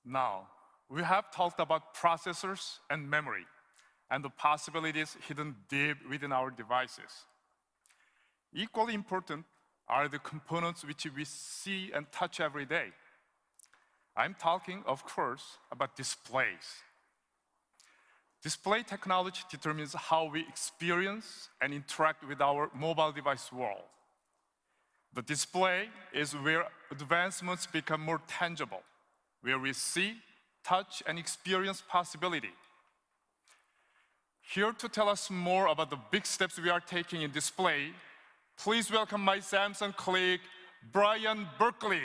Now, we have talked about processors and memory, and the possibilities hidden deep within our devices. Equally important are the components which we see and touch every day. I'm talking, of course, about displays. Display technology determines how we experience and interact with our mobile device world. The display is where advancements become more tangible, where we see, touch, and experience possibility. Here to tell us more about the big steps we are taking in display, please welcome my Samsung colleague, Brian Berkeley.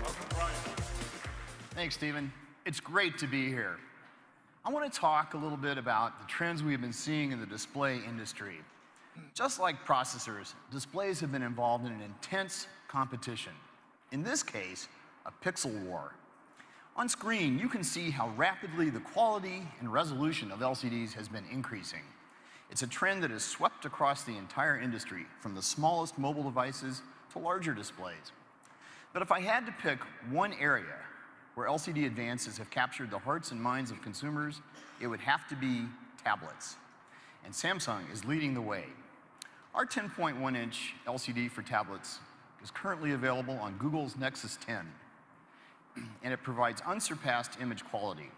Welcome, Brian. Thanks, Stephen. It's great to be here. I want to talk a little bit about the trends we've been seeing in the display industry. Just like processors, displays have been involved in an intense competition. In this case, a pixel war. On screen, you can see how rapidly the quality and resolution of LCDs has been increasing. It's a trend that has swept across the entire industry, from the smallest mobile devices to larger displays. But if I had to pick one area where LCD advances have captured the hearts and minds of consumers, it would have to be tablets. And Samsung is leading the way. Our 10.1-inch LCD for tablets is currently available on Google's Nexus 10, and it provides unsurpassed image quality.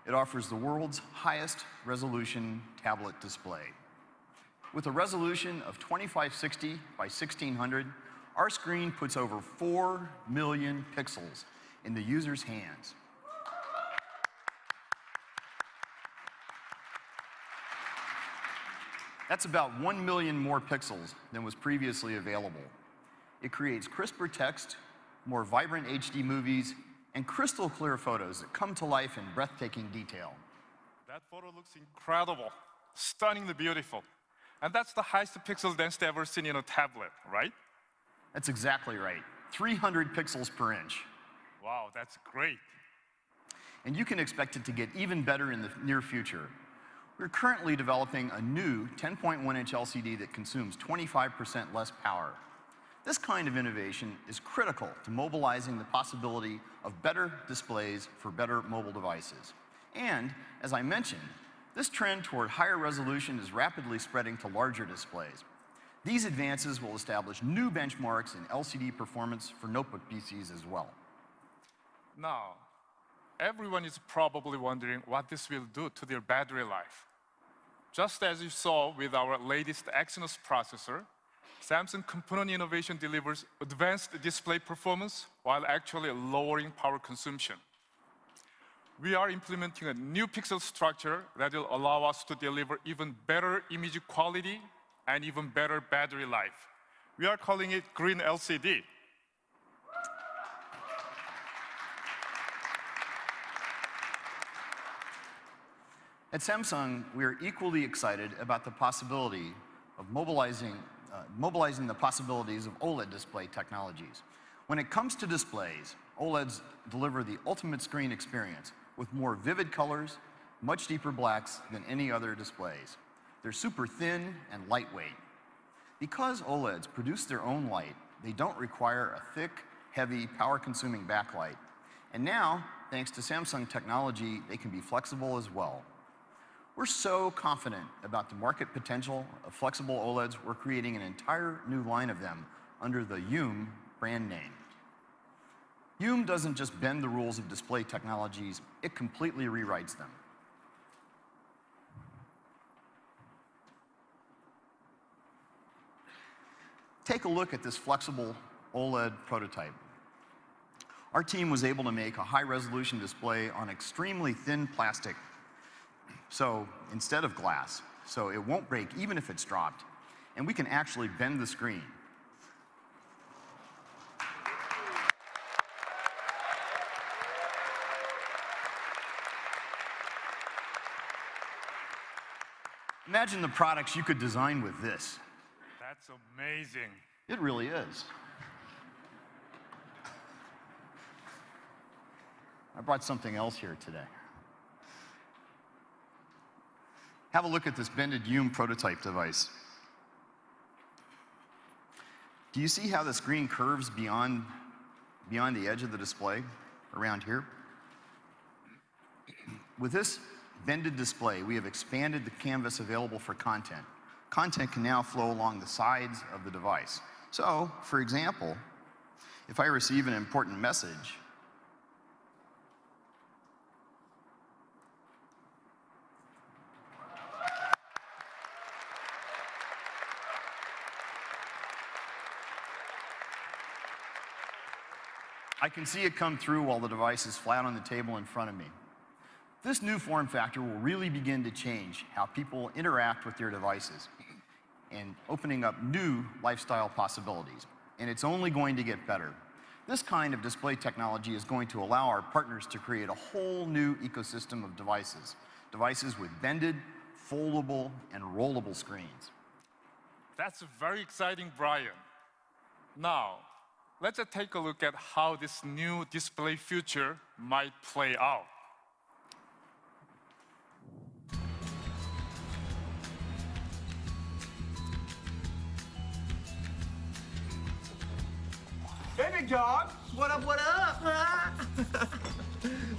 It offers the world's highest resolution tablet display. With a resolution of 2560 by 1600, our screen puts over 4 million pixels in the user's hands. That's about 1 million more pixels than was previously available. It creates crisper text, more vibrant HD movies, and crystal clear photos that come to life in breathtaking detail. That photo looks incredible, stunningly beautiful. And that's the highest pixel density ever seen in a tablet, right? That's exactly right. 300 pixels per inch. Wow, that's great. And you can expect it to get even better in the near future. We're currently developing a new 10.1-inch LCD that consumes 25% less power. This kind of innovation is critical to mobilizing the possibility of better displays for better mobile devices. And, as I mentioned, this trend toward higher resolution is rapidly spreading to larger displays. These advances will establish new benchmarks in LCD performance for notebook PCs as well. Now, everyone is probably wondering what this will do to their battery life. Just as you saw with our latest Exynos processor, Samsung component innovation delivers advanced display performance while actually lowering power consumption. We are implementing a new pixel structure that will allow us to deliver even better image quality and even better battery life. We are calling it Green LCD. At Samsung, we are equally excited about the possibility of mobilizing the possibilities of OLED display technologies. When it comes to displays, OLEDs deliver the ultimate screen experience with more vivid colors, much deeper blacks than any other displays. They're super thin and lightweight. Because OLEDs produce their own light, they don't require a thick, heavy, power-consuming backlight. And now, thanks to Samsung technology, they can be flexible as well. We're so confident about the market potential of flexible OLEDs, we're creating an entire new line of them under the UM brand name. UM doesn't just bend the rules of display technologies, it completely rewrites them. Take a look at this flexible OLED prototype. Our team was able to make a high-resolution display on extremely thin plastic, so instead of glass, so it won't break even if it's dropped, and we can actually bend the screen. Imagine the products you could design with this. That's amazing. It really is. I brought something else here today. Have a look at this bended Hume prototype device. Do you see how the screen curves beyond the edge of the display around here? With this bended display, we have expanded the canvas available for content. Content can now flow along the sides of the device. So, for example, if I receive an important message, I can see it come through while the device is flat on the table in front of me. This new form factor will really begin to change how people interact with their devices and opening up new lifestyle possibilities. And it's only going to get better. This kind of display technology is going to allow our partners to create a whole new ecosystem of devices. Devices with bended, foldable, and rollable screens. That's very exciting, Brian. Now, let's take a look at how this new display future might play out. Hey, big dog. What up, what up?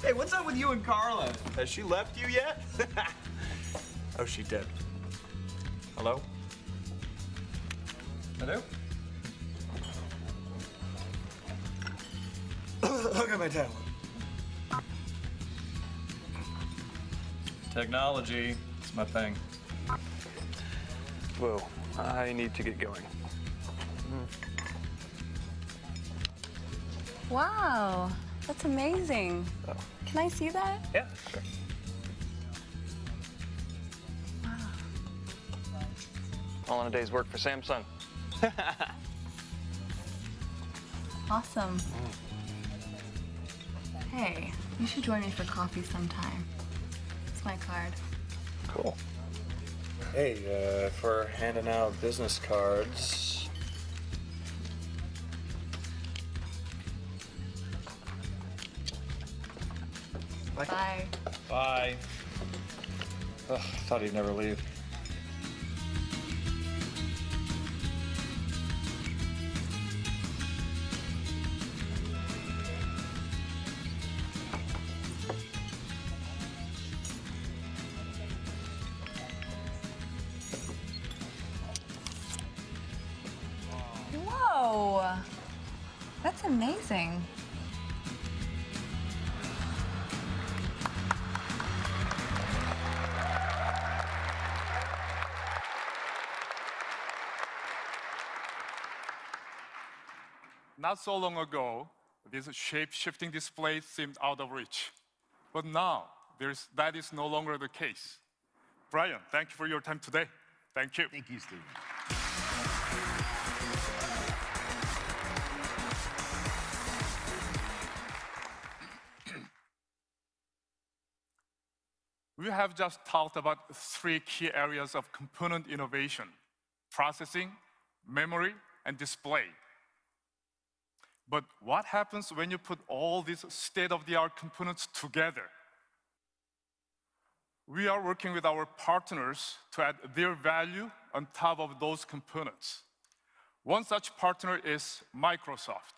Hey, what's up with you and Carla? Has she left you yet? Oh, she did. Hello? Hello? Look at my tablet. Technology, it's my thing. Whoa, I need to get going. Wow, that's amazing. Oh. Can I see that? Yeah, sure. Wow. All in a day's work for Samsung. Awesome. Hey, you should join me for coffee sometime. It's my card. Cool. Hey, for handing out business cards. Bye. Bye. Ugh, I thought he'd never leave. Whoa, that's amazing. Not so long ago, this shape-shifting display seemed out of reach. But now, that is no longer the case. Brian, thank you for your time today. Thank you. Thank you, Steve. We have just talked about 3 key areas of component innovation: processing, memory, and display. But what happens when you put all these state-of-the-art components together? We are working with our partners to add their value on top of those components. One such partner is Microsoft.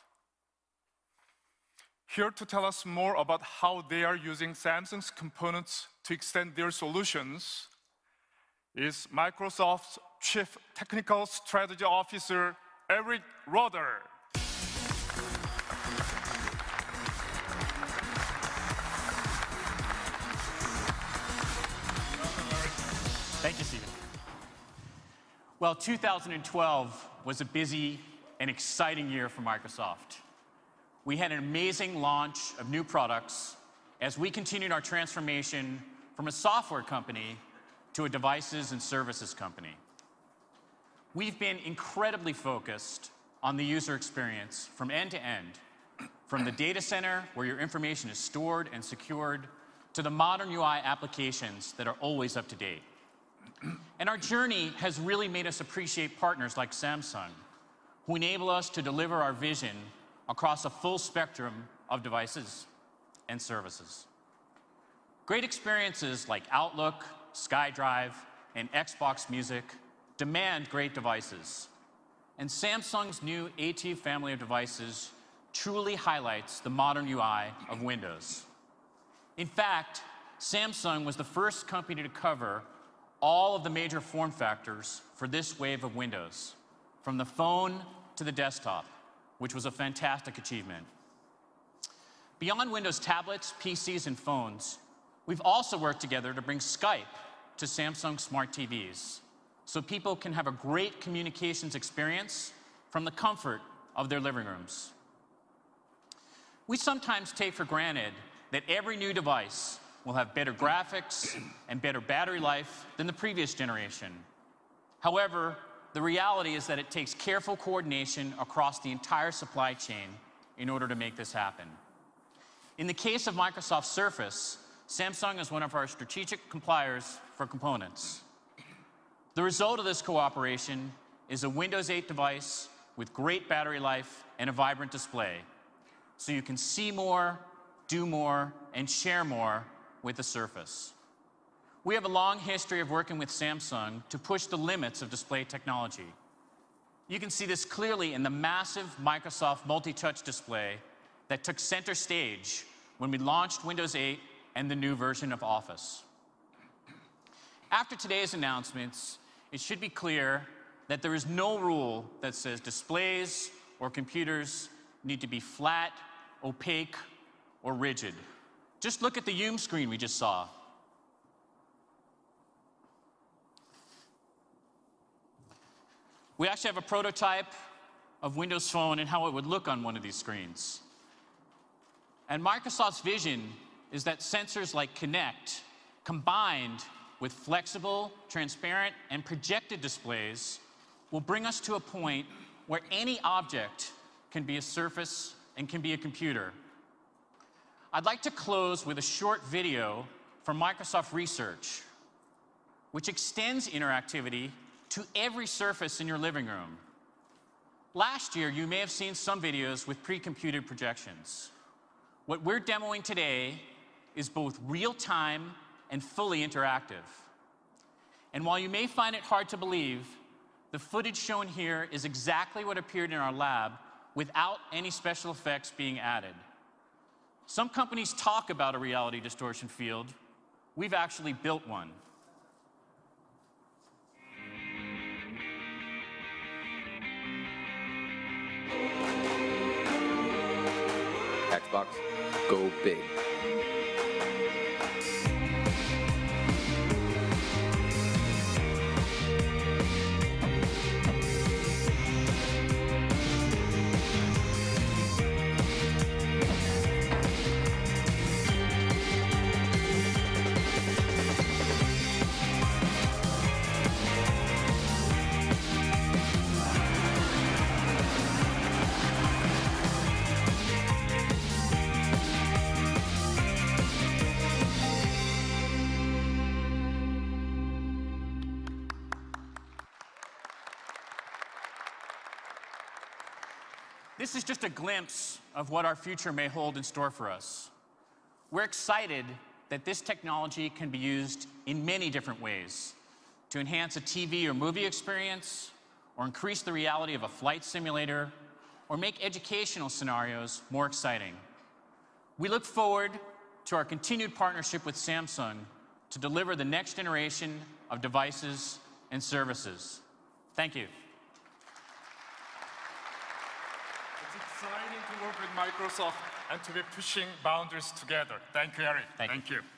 Here to tell us more about how they are using Samsung's components to extend their solutions is Microsoft's Chief Technical Strategy Officer, Eric Roeder. Thank you, Stephen. Well, 2012 was a busy and exciting year for Microsoft. We had an amazing launch of new products as we continued our transformation from a software company to a devices and services company. We've been incredibly focused on the user experience from end to end, from the data center where your information is stored and secured, to the modern UI applications that are always up to date. And our journey has really made us appreciate partners like Samsung, who enable us to deliver our vision across a full spectrum of devices and services. Great experiences like Outlook, SkyDrive, and Xbox Music demand great devices. And Samsung's new AT family of devices truly highlights the modern UI of Windows. In fact, Samsung was the first company to cover all of the major form factors for this wave of Windows, from the phone to the desktop, which was a fantastic achievement. Beyond Windows tablets, PCs, and phones, we've also worked together to bring Skype to Samsung smart TVs, so people can have a great communications experience from the comfort of their living rooms. We sometimes take for granted that every new device will have better graphics and better battery life than the previous generation. However, the reality is that it takes careful coordination across the entire supply chain in order to make this happen. In the case of Microsoft Surface, Samsung is one of our strategic suppliers for components. The result of this cooperation is a Windows 8 device with great battery life and a vibrant display, so you can see more, do more, and share more with the Surface. We have a long history of working with Samsung to push the limits of display technology. You can see this clearly in the massive Microsoft multi-touch display that took center stage when we launched Windows 8 and the new version of Office. After today's announcements, it should be clear that there is no rule that says displays or computers need to be flat, opaque, or rigid. Just look at the Zoom screen we just saw. We actually have a prototype of Windows Phone and how it would look on one of these screens. And Microsoft's vision is that sensors like Kinect, combined with flexible, transparent, and projected displays, will bring us to a point where any object can be a surface and can be a computer. I'd like to close with a short video from Microsoft Research, which extends interactivity to every surface in your living room. Last year, you may have seen some videos with pre-computed projections. What we're demoing today is both real-time and fully interactive. And while you may find it hard to believe, the footage shown here is exactly what appeared in our lab without any special effects being added. Some companies talk about a reality distortion field. We've actually built one. Xbox, go big. This is just a glimpse of what our future may hold in store for us. We're excited that this technology can be used in many different ways to enhance a TV or movie experience, or increase the reality of a flight simulator, or make educational scenarios more exciting. We look forward to our continued partnership with Samsung to deliver the next generation of devices and services. Thank you. It's exciting to work with Microsoft and to be pushing boundaries together. Thank you, Eric. Thank you. Thank you.